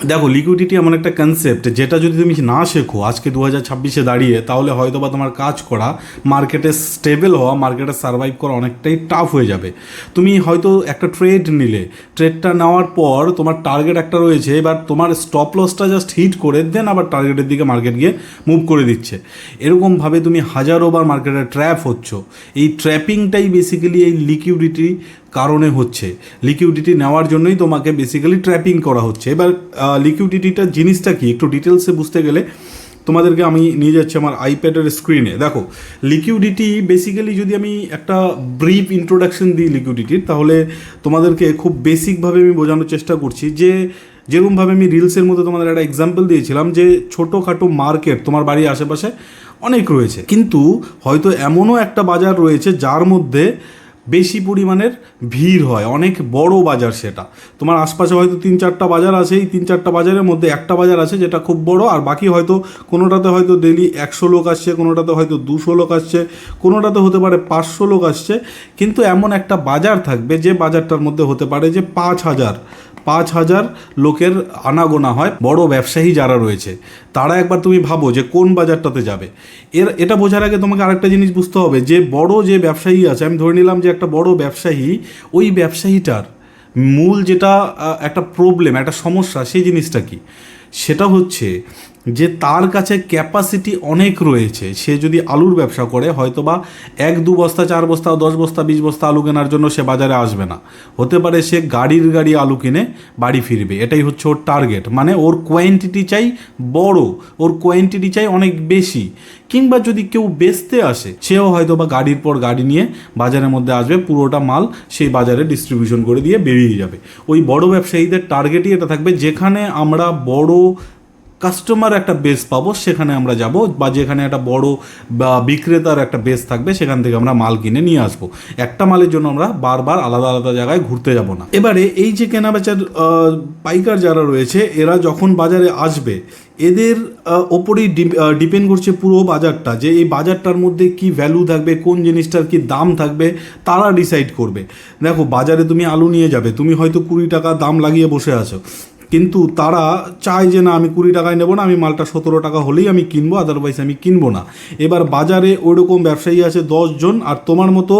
দেখো, লিকুইডিটি এমন একটা কনসেপ্ট যেটা যদি তুমি না শেখো আজকে 2026-এ দাঁড়িয়ে, তাহলে হয়তো বা তোমার কাজ করা, মার্কেটে স্টেবল হওয়া, মার্কেটে সার্ভাইভ করা অনেকটাই টাফ হয়ে যাবে। তুমি হয়তো একটা ট্রেড নিলে, ট্রেডটা নেওয়ার পর তোমার টার্গেট একটা রয়েছে, এবার তোমার স্টপ লসটা জাস্ট হিট করে দেন আবার টার্গেটের দিকে মার্কেট গিয়ে মুভ করে দিচ্ছে। এরকমভাবে তুমি হাজারোবার মার্কেটে ট্র্যাপ হচ্ছ। এই ট্র্যাপিংটাই বেসিক্যালি এই লিকুইডিটি কারণে হচ্ছে। লিকুইডিটি নেওয়ার জন্যই তোমাকে বেসিক্যালি ট্র্যাপিং করা হচ্ছে। এবার লিকুইডিটিটা জিনিসটা কি একটু ডিটেলসে বুঝতে গেলে তোমাদেরকে আমি নিয়ে যাচ্ছি আমার আইপ্যাডের স্ক্রিনে। দেখো, লিকুইডিটি বেসিক্যালি যদি আমি একটা ব্রিফ ইন্ট্রোডাকশন দিই লিকুইডিটির, তাহলে তোমাদেরকে খুব বেসিকভাবে আমি বোঝানোর চেষ্টা করছি যে যেরকমভাবে আমি রিলসের মধ্যে তোমাদের একটা এক্সাম্পল দিয়েছিলাম যে ছোটোখাটো মার্কেট তোমার বাড়ির আশেপাশে অনেক রয়েছে, কিন্তু হয়তো এমনও একটা বাজার রয়েছে যার মধ্যে বেশি পরিমাণের ভিড় হয়, অনেক বড় বাজার। সেটা তোমার আশপাশে হয়তো 3-4টা বাজার আছে, এই 3-4টা বাজারের মধ্যে একটা বাজার আছে যেটা খুব বড়, আর বাকি হয়তো কোনোটাতে হয়তো ডেলি 100 লোক আসছে, কোনোটাতে হয়তো 200 লোক আসছে, কোনোটাতে হতে পারে 500 লোক আসছে। কিন্তু এমন একটা বাজার থাকবে যে বাজারটার মধ্যে হতে পারে যে 5,000 লোকের আনাগোনা হয়, বড় ব্যবসায়ী যারা রয়েছে তারা। একবার তুমি ভাবো যে কোন বাজারটাতে যাবে। এটা বোঝার আগে তোমাকে আরেকটা জিনিস বুঝতে হবে যে বড় যে ব্যবসায়ী আছে, আমি ধরে নিলাম যে একটা বড় ব্যবসায়ী, ওই ব্যবসায়ীটার মূল যেটা একটা প্রবলেম, একটা সমস্যা, সেই জিনিসটা কি? সেটা হচ্ছে যে তার কাছে ক্যাপাসিটি অনেক রয়েছে। সে যদি আলুর ব্যবসা করে, হয়তো বা 1-2 বস্তা, 4 বস্তা, 10 বস্তা, 20 বস্তা আলু কেনার জন্য সে বাজারে আসবে না। হতে পারে সে গাড়ি আলু কিনে বাড়ি ফিরবে। এটাই হচ্ছে ওর টার্গেট। মানে ওর কোয়ান্টিটি চাই বড়, ওর কোয়ান্টিটি চাই অনেক বেশি। কিংবা যদি কেউ বেচতে আসে, সেও হয়তো বা গাড়ির পর গাড়ি নিয়ে বাজারের মধ্যে আসবে, পুরোটা মাল সেই বাজারে ডিস্ট্রিবিউশন করে দিয়ে বেরিয়ে যাবে। ওই বড় ব্যবসায়ীদের টার্গেটই এটা থাকবে, যেখানে আমরা বড় কাস্টমার একটা বেস পাবো সেখানে আমরা যাব, বা যেখানে একটা বড় বা বিক্রেতার একটা বেস থাকবে সেখান থেকে আমরা মাল কিনে নিয়ে আসবো। একটা মালের জন্য আমরা বারবার আলাদা আলাদা জায়গায় ঘুরতে যাব না। এবারে এই যে কেনাবেচার পাইকার যারা রয়েছে, এরা যখন বাজারে আসবে, এদের ওপরেই ডিপেন্ড করছে পুরো বাজারটা, যে এই বাজারটার মধ্যে কি ভ্যালু থাকবে, কোন জিনিসটার কি দাম থাকবে, তারা ডিসাইড করবে। দেখো, বাজারে তুমি আলু নিয়ে যাবে, তুমি হয়তো 20 টাকা দাম লাগিয়ে বসে আছো, কিন্তু তারা চায় যে না, আমি 20 টাকায় নেবো না, আমি মালটা 17 টাকা হলেই আমি কিনবো, আদারওয়াইজ আমি কিনবো না। এবার বাজারে ওইরকম ব্যবসায়ী আছে 10 জন, আর তোমার মতো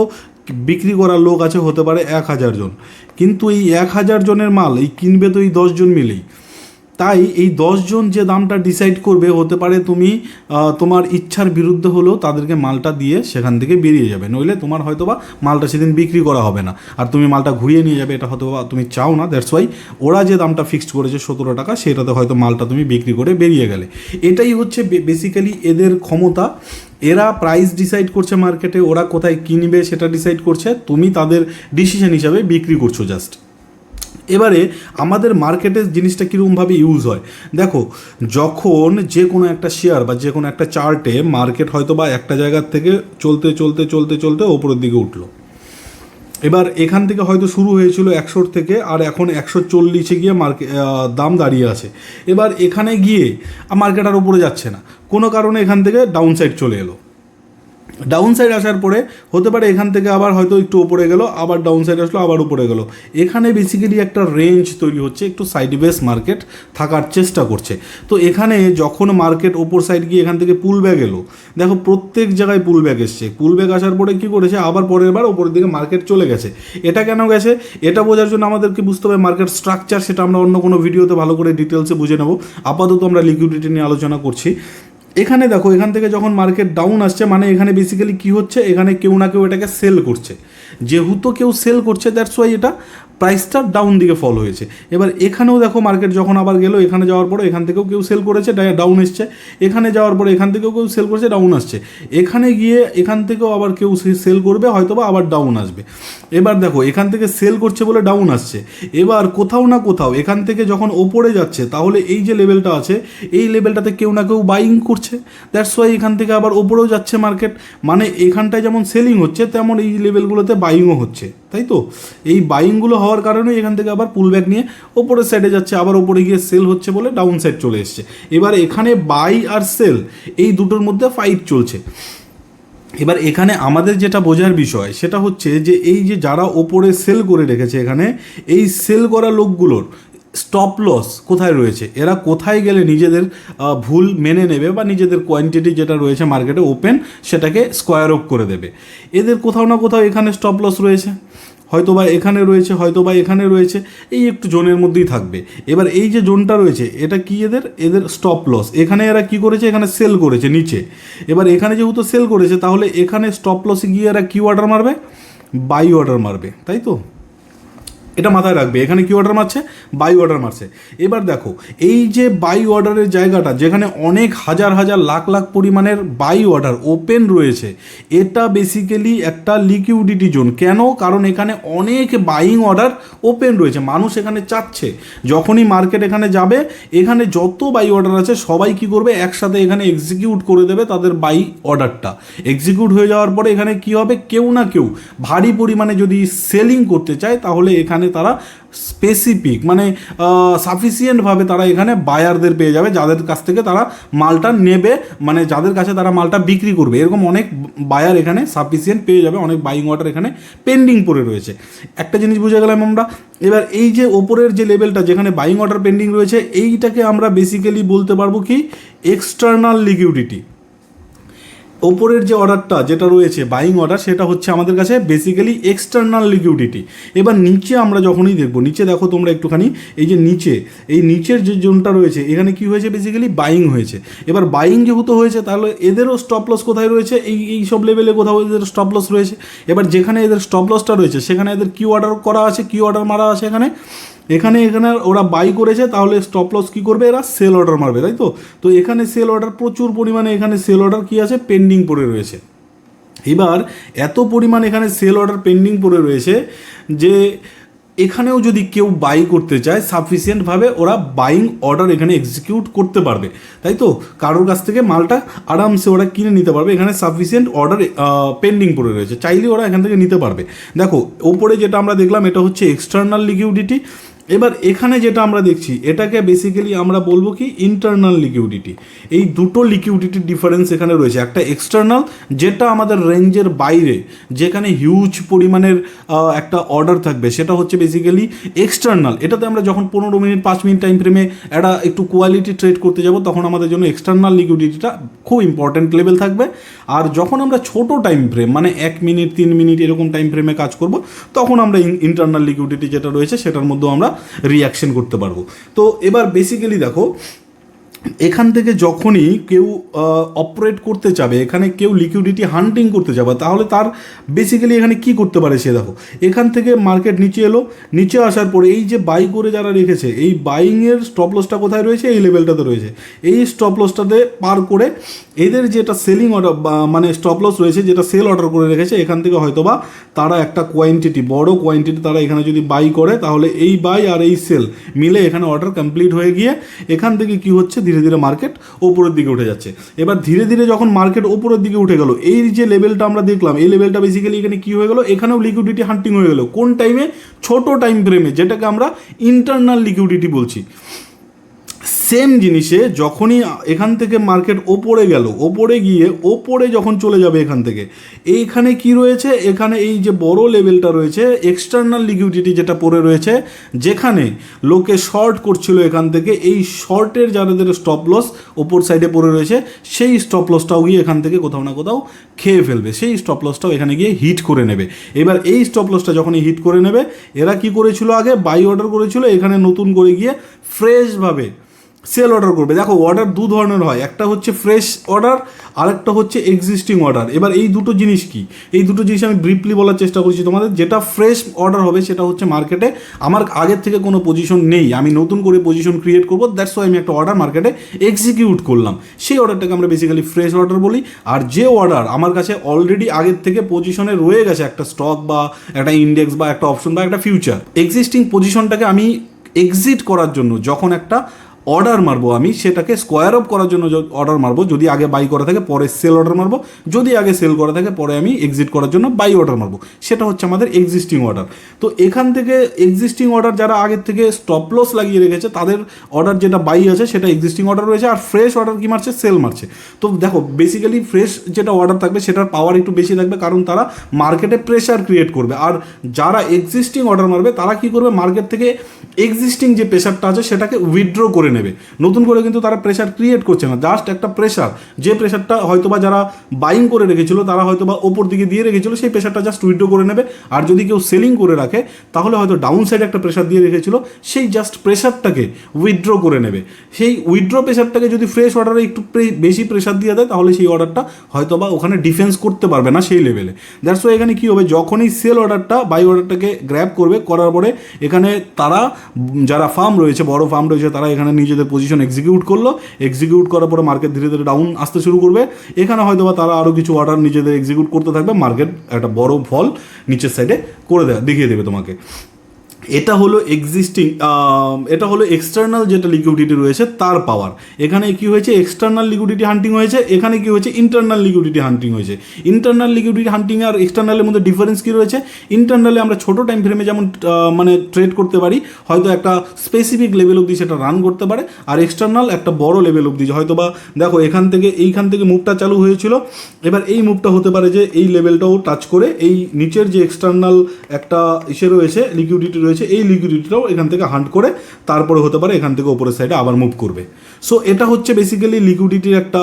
বিক্রি করার লোক আছে হতে পারে 1000 জন, কিন্তু এই 1000 জনের মাল এই কিনবে তো এই 10 জন মিলেই। তাই এই 10 জন যে দামটা ডিসাইড করবে, হতে পারে তুমি তোমার ইচ্ছার বিরুদ্ধে হলেও তাদেরকে মালটা দিয়ে সেখান থেকে বেরিয়ে যাবে, নইলে তোমার হয়তো বা মালটা সেদিন বিক্রি করা হবে না, আর তুমি মালটা ঘুরিয়ে নিয়ে যাবে, এটা হয়তো বা তুমি চাও না। দ্যাটস ওয়াই ওরা যে দামটা ফিক্সড করেছে 17 টাকা, সেটাতে হয়তো মালটা তুমি বিক্রি করে বেরিয়ে গেলে। এটাই হচ্ছে বেসিক্যালি এদের ক্ষমতা। এরা প্রাইস ডিসাইড করছে মার্কেটে, ওরা কোথায় কিনবে সেটা ডিসাইড করছে, তুমি তাদের ডিসিশন হিসাবে বিক্রি করছো জাস্ট। এবারে আমাদের মার্কেটে জিনিসটা কীরকমভাবে ইউজ হয় দেখো, যখন যে কোনো একটা শেয়ার বা যে কোনো একটা চার্টে মার্কেট হয়তো বা একটা জায়গার থেকে চলতে চলতে চলতে চলতে ওপরের দিকে উঠলো। এবার এখান থেকে হয়তো শুরু হয়েছিল 100 থেকে, আর এখন 140-এ গিয়ে দাম দাঁড়িয়ে আছে। এবার এখানে গিয়ে মার্কেট আর উপরে যাচ্ছে না, কোনো কারণে এখান থেকে ডাউন সাইড চলে এলো। ডাউন সাইড আসার পরে হতে পারে এখান থেকে আবার হয়তো একটু ওপরে গেল, আবার ডাউন সাইড আসলো, আবার উপরে গেল। এখানে বেসিক্যালি একটা রেঞ্জ তৈরি হচ্ছে, একটু সাইডওয়েজ মার্কেট থাকার চেষ্টা করছে। তো এখানে যখন মার্কেট ওপর সাইড গিয়ে এখান থেকে পুল ব্যাক এলো, দেখো প্রত্যেক জায়গায় পুল ব্যাক এসছে। পুল ব্যাক আসার পরে কী করেছে, আবার পরের বার ওপরের দিকে মার্কেট চলে গেছে। এটা কেন গেছে, এটা বোঝার জন্য আমাদেরকে বুঝতে হবে মার্কেট স্ট্রাকচার, সেটা আমরা অন্য কোনো ভিডিওতে ভালো করে ডিটেলসে বুঝে নেব। আপাতত আমরা লিকুইডিটি নিয়ে আলোচনা করছি। এখানে দেখো, এখান থেকে যখন মার্কেট ডাউন আসছে, মানে এখানে বেসিক্যালি কী হচ্ছে, এখানে কেউ না কেউ এটাকে সেল করছে। যেহেতু কেউ সেল করছে, দ্যাটস ওয়াই এটা প্রাইসটা ডাউন দিকে ফল হয়েছে। এবার এখানেও দেখো, মার্কেট যখন আবার গেলো, এখানে যাওয়ার পরে এখান থেকেও কেউ সেল করেছে, ডাউন এসছে। এখানে যাওয়ার পরে এখান থেকেও কেউ সেল করেছে, ডাউন আসছে। এখানে গিয়ে এখান থেকেও আবার কেউ সেল করবে, হয়তো বা আবার ডাউন আসবে। এবার দেখো, এখান থেকে সেল করছে বলে ডাউন আসছে। এবার কোথাও না কোথাও এখান থেকে যখন ওপরে যাচ্ছে, তাহলে এই যে লেভেলটা আছে, এই লেভেলটাতে কেউ না কেউ বাইং করছে। দ্যাটস ওয়াই এখান থেকে আবার ওপরেও যাচ্ছে মার্কেট। মানে এখানটায় যেমন সেলিং হচ্ছে, তেমন এই লেভেলগুলোতে বাইংও হচ্ছে, তাই তো? এই বাইংগুলো হওয়ার কারণে এখান থেকে আবার পুল ব্যাক নিয়ে ওপরের সাইডে যাচ্ছে, আবার ওপরে গিয়ে সেল হচ্ছে বলে ডাউন সাইড চলে এসছে। এবার এখানে বাই আর সেল, এই দুটোর মধ্যে ফাইট চলছে। এবার এখানে আমাদের যেটা বোঝার বিষয় সেটা হচ্ছে যে এই যে যারা ওপরে সেল করে রেখেছে, এখানে এই সেল করা লোকগুলোর স্টপ লস কোথায় রয়েছে, এরা কোথায় গেলে নিজেদের ভুল মেনে নেবে বা নিজেদের কোয়ান্টিটি যেটা রয়েছে মার্কেটে ওপেন সেটাকে স্কোয়ার অফ করে দেবে। এদের কোথাও না কোথাও এখানে স্টপ লস রয়েছে, হয়তো বা এখানে রয়েছে, হয়তো বা এখানে রয়েছে, এই একটু জোনের মধ্যেই থাকবে। এবার এই যে জোনটা রয়েছে এটা কি, এদের এদের স্টপ লস। এখানে এরা কি করেছে, এখানে সেল করেছে নিচে। এবার এখানে যেহেতু সেল করেছে তাহলে এখানে স্টপ লসে গিয়ে এরা কি অর্ডার মারবে, বাই অর্ডার মারবে, তাই তো? এটা মাথায় রাখবে, এখানে কি অর্ডার মারছে, বাই অর্ডার মারছে। এবার দেখো এই যে বাই অর্ডারের জায়গাটা যেখানে অনেক হাজার হাজার লাখ লাখ পরিমাণের বাই অর্ডার ওপেন রয়েছে, এটা বেসিক্যালি একটা লিকুইডিটি জোন। কেন? কারণ এখানে অনেক বাইং অর্ডার ওপেন রয়েছে, মানুষ এখানে চাচ্ছে। যখনই মার্কেট এখানে যাবে, এখানে যত বাই অর্ডার আছে সবাই কি করবে, একসাথে এখানে এক্সিকিউট করে দেবে তাদের বাই অর্ডারটা। এক্সিকিউট হয়ে যাওয়ার পরে এখানে কি হবে, কেউ না কেউ ভারী পরিমাণে যদি সেলিং করতে চায় তাহলে এখানে তারা স্পেসিফিক মানে সাফিসিয়েন্টভাবে তারা এখানে বায়ারদের পেয়ে যাবে, যাদের কাছ থেকে তারা মালটা নেবে, মানে যাদের কাছে তারা মালটা বিক্রি করবে। এরকম অনেক বায়ার এখানে সাফিসিয়েন্ট পেয়ে যাবে, অনেক বাইং অর্ডার এখানে পেন্ডিং পড়ে রয়েছে। একটা জিনিস বুঝে গেলাম আমরা। এবার এই যে ওপরের যে লেভেলটা যেখানে বাইং অর্ডার পেন্ডিং রয়েছে, এইটাকে আমরা বেসিক্যালি বলতে পারবো কি, এক্সটার্নাল লিকুইডিটি। ওপরের যে অর্ডারটা যেটা রয়েছে বাইং অর্ডার, সেটা হচ্ছে আমাদের কাছে বেসিক্যালি এক্সটার্নাল লিকুইডিটি। এবার নিচে আমরা যখনই দেখবো, নিচে দেখো তোমরা একটুখানি, এই যে নিচে, এই নিচের যে জোনটা রয়েছে এখানে কি হয়েছে, বেসিক্যালি বাইং হয়েছে। এবার বাইং যেহেতু হয়েছে তাহলে এদেরও স্টপ লস কোথায় রয়েছে, এই সব লেভেলে কোথাও এদের স্টপ লস রয়েছে। এবার যেখানে এদের স্টপ লসটা রয়েছে সেখানে এদের কি অর্ডার করা আছে, কি অর্ডার মারা আছে, এখানে এখানে এখানে ওরা বাই করেছে, তাহলে স্টপ লস কী করবে, এরা সেল অর্ডার মারবে, তাই তো? তো এখানে সেল অর্ডার প্রচুর পরিমাণে, এখানে সেল অর্ডার কী আছে, পেন্ডিং পড়ে রয়েছে। এবার এত পরিমাণ এখানে সেল অর্ডার পেন্ডিং পড়ে রয়েছে যে এখানেও যদি কেউ বাই করতে চায় সাফিসিয়েন্টভাবে ওরা বাইং অর্ডার এখানে এক্সিকিউট করতে পারবে, তাই তো? কারোর কাছ থেকে মালটা আরামসে ওরা কিনে নিতে পারবে, এখানে সাফিসিয়েন্ট অর্ডার পেন্ডিং পড়ে রয়েছে, চাইলে ওরা এখান থেকে নিতে পারবে। দেখো ওপরে যেটা আমরা দেখলাম এটা হচ্ছে এক্সটার্নাল লিকুইডিটি। এবার এখানে যেটা আমরা দেখছি এটাকে বেসিক্যালি আমরা বলবো কি, ইন্টারনাল লিকুইডিটি। এই দুটো লিকুইডিটির ডিফারেন্স এখানে রয়েছে। একটা এক্সটার্নাল, যেটা আমাদের রেঞ্জের বাইরে, যেখানে হিউজ পরিমাণের একটা অর্ডার থাকবে, সেটা হচ্ছে বেসিক্যালি এক্সটার্নাল। এটাতে আমরা যখন 15 মিনিট 5 মিনিট টাইম ফ্রেমে একটা একটু কোয়ালিটি ট্রেড করতে যাব, তখন আমাদের জন্য এক্সটার্নাল লিকুইডিটিটা খুব ইম্পর্ট্যান্ট লেভেল থাকবে। আর যখন আমরা ছোট টাইম ফ্রেম মানে 1 মিনিট 3 মিনিট এরকম টাইম ফ্রেমে কাজ করব, তখন আমরা ইন্টারনাল লিকুইডিটি যেটা রয়েছে সেটার মধ্যেও আমরা রিয়াকশন করতে পারবো। তো এবার বেসিক্যালি দেখো এখান থেকে যখনই কেউ অপারেট করতে চাবে, এখানে কেউ লিকুইডিটি হান্টিং করতে যাবে, তাহলে তার বেসিক্যালি এখানে কি করতে পারে সে দেখো, এখান থেকে মার্কেট নিচে এলো, নিচে আসার পরে এই যে বাই করে যারা রেখেছে, এই বাইংয়ের স্টপ লসটা কোথায় রয়েছে, এই লেভেলটাতে রয়েছে। এই স্টপ লসটাতে পার করে এদের যেটা সেলিং অর্ডার মানে স্টপ লস রয়েছে, যেটা সেল অর্ডার করে রেখেছে, এখান থেকে হয়তোবা তারা একটা কোয়ান্টিটি, বড় কোয়ান্টিটি তারা এখানে যদি বাই করে, তাহলে এই বাই আর এই সেল মিলে এখানে অর্ডার কমপ্লিট হয়ে গিয়ে এখান থেকে কি হচ্ছে, ধীরে ধীরে মার্কেট ওপরের দিকে উঠে যাচ্ছে। এবার ধীরে ধীরে যখন মার্কেট ওপরের দিকে উঠে গেল, এই যে লেভেলটা আমরা দেখলাম, এই লেভেলটা বেসিক্যালি এখানে কি হয়ে গেল, এখানেও লিকুইডিটি হান্টিং হয়ে গেল। কোন টাইমে, ছোট টাইম ফ্রেমে, যেটাকে আমরা ইন্টারনাল লিকুইডিটি বলছি। সেম জিনিসে যখনই এখান থেকে মার্কেট ওপরে গেল, ওপরে গিয়ে ওপরে যখন চলে যাবে এখান থেকে, এইখানে কি রয়েছে, এখানে এই যে বড় লেভেলটা রয়েছে এক্সটার্নাল লিকুইডিটি যেটা পড়ে রয়েছে, যেখানে লোকে শর্ট করছিল এখান থেকে, এই শর্টের যাদের স্টপ লস ওপর সাইডে পড়ে রয়েছে, সেই স্টপ লসটাও গিয়ে এখান থেকে কোথাও না কোথাও খেয়ে ফেলবে, সেই স্টপ লসটাও এখানে গিয়ে হিট করে নেবে। এবার এই স্টপ লসটা যখনই হিট করে নেবে, এরা কি করেছিল, আগে বাই অর্ডার করেছিল, এখানে নতুন করে গিয়ে ফ্রেশভাবে সেল অর্ডার করবে। দেখো অর্ডার দু ধরনের হয়, একটা হচ্ছে ফ্রেশ অর্ডার, আরেকটা হচ্ছে এক্সিস্টিং অর্ডার। এবার এই দুটো জিনিস কি, এই দুটো জিনিস আমি ব্রিফলি বলার চেষ্টা করছি তোমাদের। যেটা ফ্রেশ অর্ডার হবে সেটা হচ্ছে মার্কেটে আমার আগের থেকে কোনো পজিশন নেই, আমি নতুন করে পজিশন ক্রিয়েট করবো, দ্যাটস ওয়াই আমি একটা অর্ডার মার্কেটে এক্সিকিউট করলাম, সেই অর্ডারটাকে আমরা বেসিক্যালি ফ্রেশ অর্ডার বলি। আর যে অর্ডার আমার কাছে অলরেডি আগের থেকে পজিশনে রয়ে গেছে, একটা স্টক বা একটা ইন্ডেক্স বা একটা অপশন বা একটা ফিউচার, এক্সিস্টিং পজিশনটাকে আমি এক্সিট করার জন্য যখন একটা অর্ডার মারবো আমি, সেটাকে স্কোয়ার অফ করার জন্য অর্ডার মারবো। যদি আগে বাই করা থাকে পরে সেল অর্ডার মারবো, যদি আগে সেল করা থাকে পরে আমি এক্সিট করার জন্য বাই অর্ডার মারবো। সেটা হচ্ছে আমাদের এক্সিস্টিং অর্ডার। তো এখান থেকে এক্সিস্টিং অর্ডার যারা আগের থেকে স্টপ লস লাগিয়ে রেখেছে তাদের অর্ডার যেটা বাই আছে সেটা এক্সিস্টিং অর্ডার রয়েছে, আর ফ্রেশ অর্ডার কি মারছে, সেল মারছে। তো দেখো বেসিক্যালি ফ্রেশ যেটা অর্ডার থাকবে সেটার পাওয়ার একটু বেশি থাকবে, কারণ তারা মার্কেটে প্রেশার ক্রিয়েট করবে। আর যারা এক্সিস্টিং অর্ডার মারবে তারা কি করবে, মার্কেট থেকে এক্সিস্টিং যে প্রেশারটা আছে সেটাকে উইথড্র করে নেবে। নতুন করে কিন্তু তারা প্রেশার ক্রিয়েট করছে না, জাস্ট একটা প্রেশার, যে প্রেশারটা হয়তোবা যারা বাইং করে রেখেছিল তারা হয়তোবা ওপর দিকে দিয়ে রেখেছিল, সেই প্রেশারটা জাস্ট উইথড্র করে নেবে। আর যদি কেউ সেলিং করে রাখে তাহলে হয়তো ডাউন সাইডে একটা প্রেশার দিয়ে রেখেছিল, সেই জাস্ট প্রেশারটাকে উইথড্র করে নেবে। সেই উইথড্র প্রেশারটাকে যদি ফ্রেশ অর্ডারে একটু বেশি প্রেশার দিয়ে দেয় তাহলে সেই অর্ডারটা হয়তোবা ওখানে ডিফেন্স করতে পারবে না সেই লেভেলে। দ্যাটস ওয়াই এখানে কী হবে, যখনই সেল অর্ডারটা বাই অর্ডারটাকে গ্র্যাব করবে, করার পরে এখানে তারা যারা ফার্ম রয়েছে, বড় ফার্ম রয়েছে, তারা এখানে নিজেদের পজিশন এক্সিকিউট করলো। এক্সিকিউট করার পরে মার্কেট ধীরে ধীরে ডাউন আসতে শুরু করবে। এখানে হয়তোবা তারা আরও কিছু অর্ডার নিজেদের এক্সিকিউট করতে থাকবে, মার্কেট একটা বড় ফল নিচের সাইডে করে দেখিয়ে দেবে তোমাকে। এটা হলো এক্সটার্নাল যেটা লিকুইডিটি রয়েছে তার পাওয়ার। এখানে কি হয়েছে, এক্সটার্নাল লিকুইডিটি হান্টিং হয়েছে, এখানে কি হয়েছে, ইন্টারনাল লিকুইডিটি হান্টিং হয়েছে। ইন্টারনাল লিকুইডিটি হান্টিং আর এক্সটার্নালের মধ্যে ডিফারেন্স কী রয়েছে, ইন্টারনালে আমরা ছোটো টাইম ফ্রেমে যেমন মানে ট্রেড করতে পারি, হয়তো একটা স্পেসিফিক লেভেল অবধি সেটা রান করতে পারে, আর এক্সটার্নাল একটা বড় লেভেল অবধি, হয়তো বা দেখো এইখান থেকে মুভটা চালু হয়েছিল, এবার এই মুভটা হতে পারে যে এই লেভেলটাও টাচ করে এই নিচের যে এক্সটার্নাল একটা রয়েছে, লিকুইডিটি রয়েছে, এই লিকুইডিটিটাও এখান থেকে হান্ট করে তারপরে হতে পারে এখান থেকে ওপরের সাইডে আবার মুভ করবে। সো এটা হচ্ছে বেসিক্যালি লিকুইডিটির একটা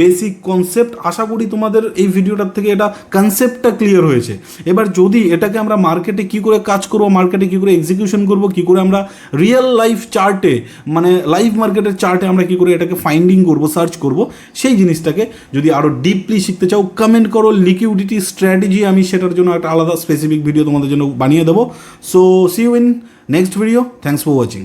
বেসিক কনসেপ্ট। আশা করি তোমাদের এই ভিডিওটার থেকে এটা কনসেপ্টটা ক্লিয়ার হয়েছে। এবার যদি এটাকে আমরা মার্কেটে কী করে কাজ করবো, মার্কেটে কী করে এক্সিকিউশন করবো, কী করে আমরা রিয়েল লাইফ চার্টে মানে লাইভ মার্কেটের চার্টে আমরা কী করে এটাকে ফাইন্ডিং করবো, সার্চ করবো, সেই জিনিসটাকে যদি আরও ডিপলি শিখতে চাও কমেন্ট করো। লিকুইডিটি স্ট্র্যাটেজি আমি সেটার জন্য একটা আলাদা স্পেসিফিক ভিডিও তোমাদের জন্য বানিয়ে দেবো। So see you in next video. Thanks for watching.